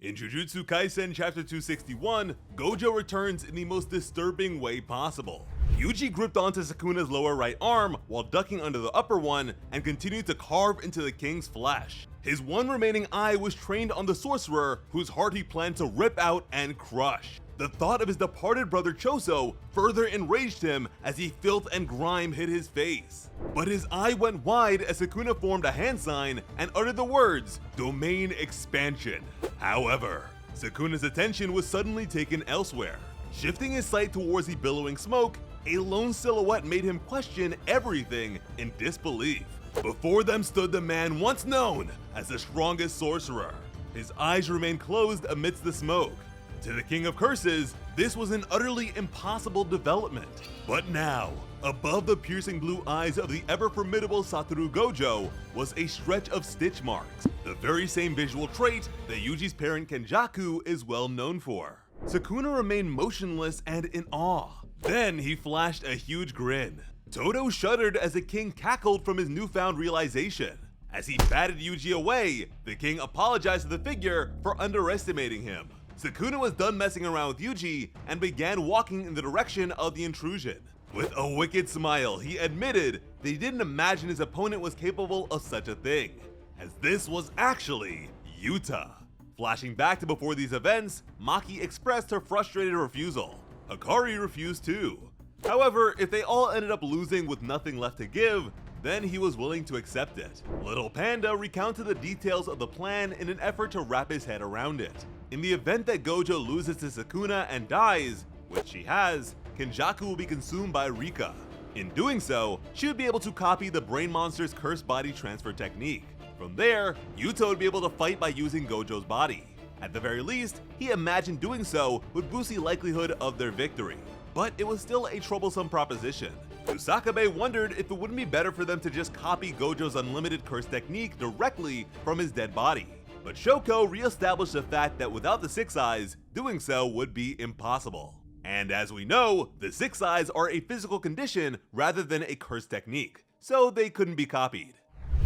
In Jujutsu Kaisen Chapter 261, Gojo returns in the most disturbing way possible. Yuji gripped onto Sukuna's lower right arm while ducking under the upper one and continued to carve into the king's flesh. His one remaining eye was trained on the sorcerer, whose heart he planned to rip out and crush. The thought of his departed brother Choso further enraged him as filth and grime hit his face. But his eye went wide as Sukuna formed a hand sign and uttered the words, "Domain Expansion." However, Sukuna's attention was suddenly taken elsewhere. Shifting his sight towards the billowing smoke, a lone silhouette made him question everything in disbelief. Before them stood the man once known as the strongest sorcerer. His eyes remained closed amidst the smoke. To the King of Curses, this was an utterly impossible development. But now, above the piercing blue eyes of the ever-formidable Satoru Gojo was a stretch of stitch marks, the very same visual trait that Yuji's parent Kenjaku is well known for. Sukuna remained motionless and in awe. Then he flashed a huge grin. Todo shuddered as the king cackled from his newfound realization. As he batted Yuji away, the king apologized to the figure for underestimating him. Sukuna was done messing around with Yuji and began walking in the direction of the intrusion. With a wicked smile, he admitted that he didn't imagine his opponent was capable of such a thing, as this was actually Yuta. Flashing back to before these events, Maki expressed her frustrated refusal. Hikari refused too. However, if they all ended up losing with nothing left to give, then he was willing to accept it. Little Panda recounted the details of the plan in an effort to wrap his head around it. In the event that Gojo loses to Sukuna and dies, which she has, Kenjaku will be consumed by Rika. In doing so, she would be able to copy the brain monster's cursed body transfer technique. From there, Yuta would be able to fight by using Gojo's body. At the very least, he imagined doing so would boost the likelihood of their victory. But it was still a troublesome proposition. Kusakabe wondered if it wouldn't be better for them to just copy Gojo's unlimited curse technique directly from his dead body. But Shoko re-established the fact that without the Six Eyes, doing so would be impossible. And as we know, the Six Eyes are a physical condition rather than a curse technique, so they couldn't be copied.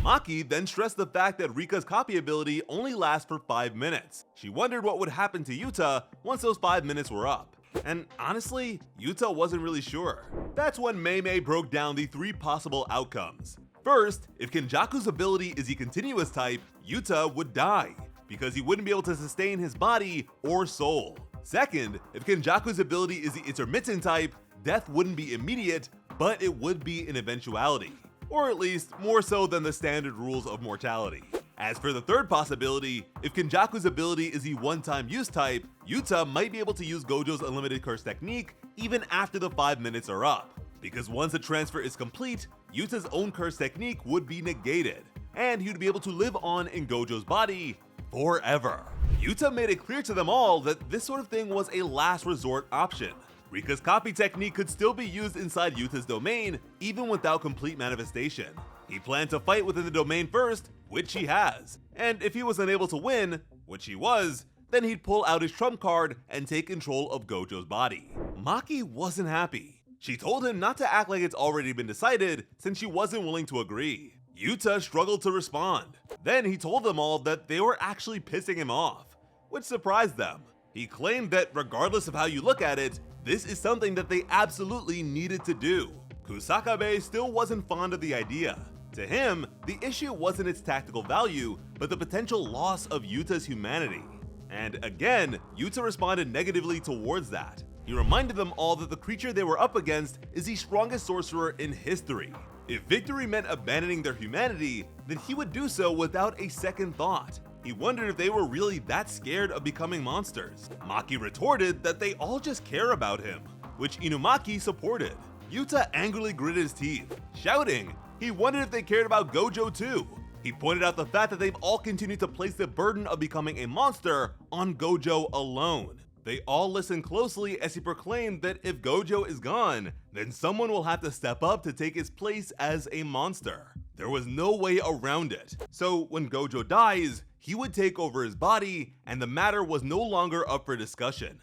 Maki then stressed the fact that Rika's copy ability only lasts for 5 minutes. She wondered what would happen to Yuta once those 5 minutes were up. And honestly, Yuta wasn't really sure. That's when Mei broke down the 3 possible outcomes. First, if Kenjaku's ability is the continuous type, Yuta would die, because he wouldn't be able to sustain his body or soul. Second, if Kenjaku's ability is the intermittent type, death wouldn't be immediate, but it would be an eventuality. Or at least, more so than the standard rules of mortality. As for the third possibility, if Kenjaku's ability is the one-time use type, Yuta might be able to use Gojo's unlimited curse technique even after the 5 minutes are up. Because once the transfer is complete, Yuta's own curse technique would be negated, and he would be able to live on in Gojo's body forever. Yuta made it clear to them all that this sort of thing was a last resort option. Rika's copy technique could still be used inside Yuta's domain, even without complete manifestation. He planned to fight within the domain first, which he has, and if he was unable to win, which he was, then he'd pull out his trump card and take control of Gojo's body. Maki wasn't happy. She told him not to act like it's already been decided, since she wasn't willing to agree. Yuta struggled to respond. Then he told them all that they were actually pissing him off, which surprised them. He claimed that regardless of how you look at it, this is something that they absolutely needed to do. Kusakabe still wasn't fond of the idea. To him, the issue wasn't its tactical value, but the potential loss of Yuta's humanity. And again, Yuta responded negatively towards that. He reminded them all that the creature they were up against is the strongest sorcerer in history. If victory meant abandoning their humanity, then he would do so without a second thought. He wondered if they were really that scared of becoming monsters. Maki retorted that they all just care about him, which Inumaki supported. Yuta angrily gritted his teeth, shouting he wondered if they cared about Gojo too. He pointed out the fact that they've all continued to place the burden of becoming a monster on Gojo alone. They all listened closely as he proclaimed that if Gojo is gone, then someone will have to step up to take his place as a monster. There was no way around it. So when Gojo dies, he would take over his body, and the matter was no longer up for discussion.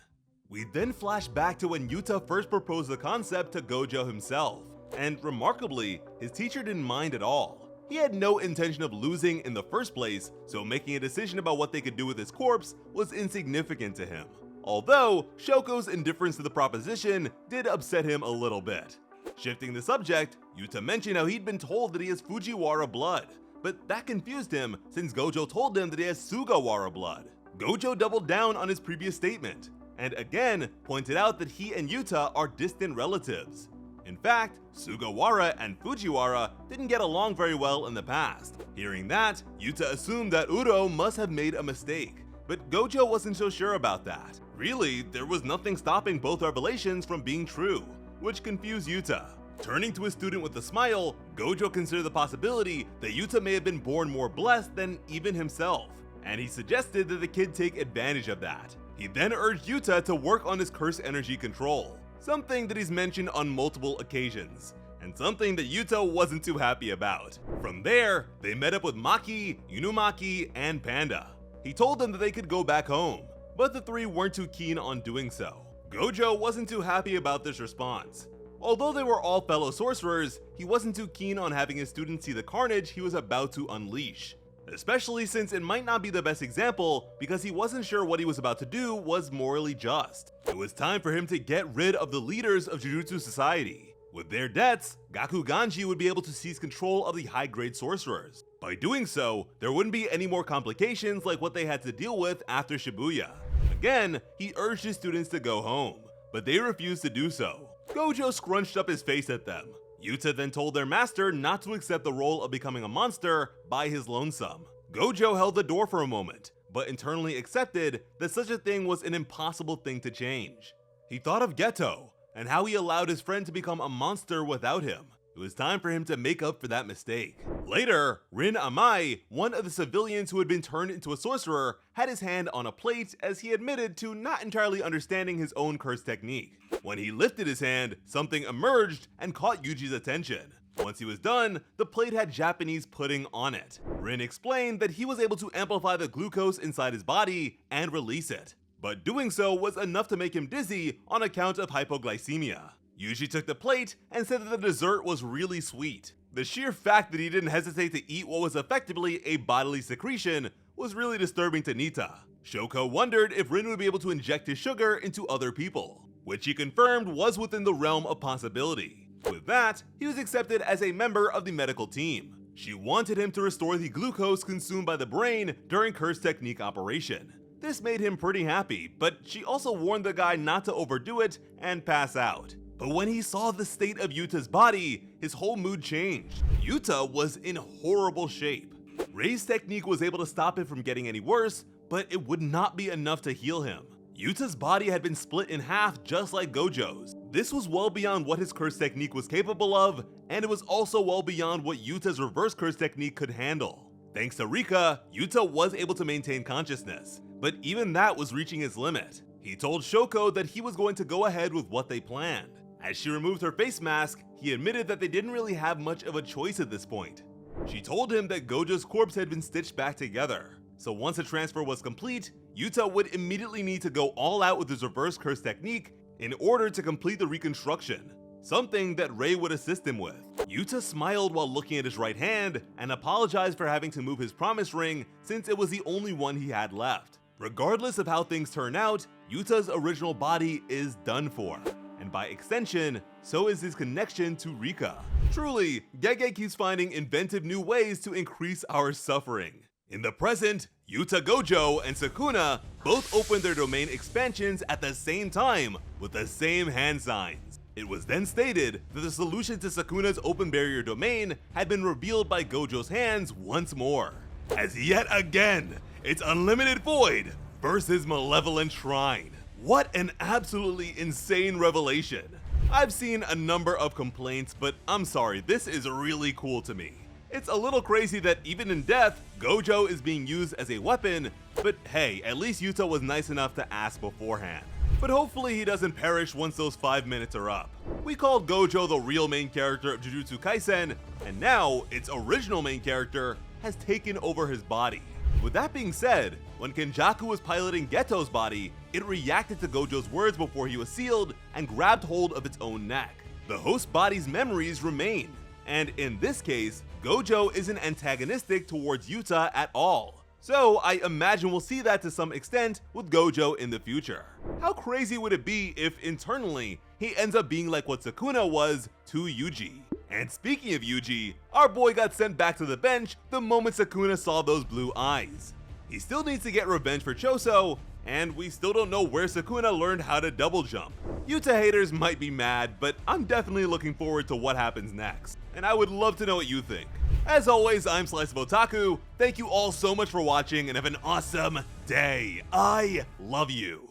We then flash back to when Yuta first proposed the concept to Gojo himself, and remarkably, his teacher didn't mind at all. He had no intention of losing in the first place, so making a decision about what they could do with his corpse was insignificant to him. Although, Shoko's indifference to the proposition did upset him a little bit. Shifting the subject, Yuta mentioned how he'd been told that he has Fujiwara blood, but that confused him since Gojo told him that he has Sugawara blood. Gojo doubled down on his previous statement, and again pointed out that he and Yuta are distant relatives. In fact, Sugawara and Fujiwara didn't get along very well in the past. Hearing that, Yuta assumed that Uro must have made a mistake, but Gojo wasn't so sure about that. Really, there was nothing stopping both revelations from being true, which confused Yuta. Turning to his student with a smile, Gojo considered the possibility that Yuta may have been born more blessed than even himself, and he suggested that the kid take advantage of that. He then urged Yuta to work on his curse energy control, something that he's mentioned on multiple occasions, and something that Yuta wasn't too happy about. From there, they met up with Maki, Inumaki, and Panda. He told them that they could go back home, but the three weren't too keen on doing so. Gojo wasn't too happy about this response. Although they were all fellow sorcerers, he wasn't too keen on having his students see the carnage he was about to unleash, especially since it might not be the best example because he wasn't sure what he was about to do was morally just. It was time for him to get rid of the leaders of Jujutsu Society. With their deaths, Gakuganji would be able to seize control of the high-grade sorcerers. By doing so, there wouldn't be any more complications like what they had to deal with after Shibuya. Again, he urged his students to go home, but they refused to do so. Gojo scrunched up his face at them. Yuta then told their master not to accept the role of becoming a monster by his lonesome. Gojo held the door for a moment, but internally accepted that such a thing was an impossible thing to change. He thought of Geto, and how he allowed his friend to become a monster without him. It was time for him to make up for that mistake. Later, Rin Amai, one of the civilians who had been turned into a sorcerer, had his hand on a plate as he admitted to not entirely understanding his own curse technique. When he lifted his hand, something emerged and caught Yuji's attention. Once he was done, the plate had Japanese pudding on it. Rin explained that he was able to amplify the glucose inside his body and release it, but doing so was enough to make him dizzy on account of hypoglycemia. Yuji took the plate and said that the dessert was really sweet. The sheer fact that he didn't hesitate to eat what was effectively a bodily secretion was really disturbing to Nita. Shoko wondered if Rin would be able to inject his sugar into other people, which he confirmed was within the realm of possibility. With that, he was accepted as a member of the medical team. She wanted him to restore the glucose consumed by the brain during curse technique operation. This made him pretty happy, but she also warned the guy not to overdo it and pass out. But when he saw the state of Yuta's body, his whole mood changed. Yuta was in horrible shape. Rei's technique was able to stop it from getting any worse, but it would not be enough to heal him. Yuta's body had been split in half just like Gojo's. This was well beyond what his curse technique was capable of, and it was also well beyond what Yuta's reverse curse technique could handle. Thanks to Rika, Yuta was able to maintain consciousness, but even that was reaching its limit. He told Shoko that he was going to go ahead with what they planned. As she removed her face mask, he admitted that they didn't really have much of a choice at this point. She told him that Gojo's corpse had been stitched back together, so once the transfer was complete, Yuta would immediately need to go all out with his reverse curse technique in order to complete the reconstruction, something that Rei would assist him with. Yuta smiled while looking at his right hand and apologized for having to move his promise ring since it was the only one he had left. Regardless of how things turn out, Yuta's original body is done for. And by extension, so is his connection to Rika. Truly, Gege keeps finding inventive new ways to increase our suffering. In the present, Yuta Gojo and Sukuna both opened their domain expansions at the same time with the same hand signs. It was then stated that the solution to Sukuna's open barrier domain had been revealed by Gojo's hands once more. As yet again, it's Unlimited Void versus Malevolent Shrine. What an absolutely insane revelation. I've seen a number of complaints, but I'm sorry, this is really cool to me. It's a little crazy that even in death, Gojo is being used as a weapon, but hey, at least Yuta was nice enough to ask beforehand. But hopefully he doesn't perish once those 5 minutes are up. We called Gojo the real main character of Jujutsu Kaisen, and now its original main character has taken over his body. With that being said, when Kenjaku was piloting Geto's body, it reacted to Gojo's words before he was sealed and grabbed hold of its own neck. The host body's memories remain, and in this case, Gojo isn't antagonistic towards Yuta at all. So I imagine we'll see that to some extent with Gojo in the future. How crazy would it be if internally he ends up being like what Sukuna was to Yuji? And speaking of Yuji, our boy got sent back to the bench the moment Sukuna saw those blue eyes. He still needs to get revenge for Choso, and we still don't know where Sukuna learned how to double jump. Yuta haters might be mad, but I'm definitely looking forward to what happens next, and I would love to know what you think. As always, I'm Slice of Otaku. Thank you all so much for watching and have an awesome day. I love you.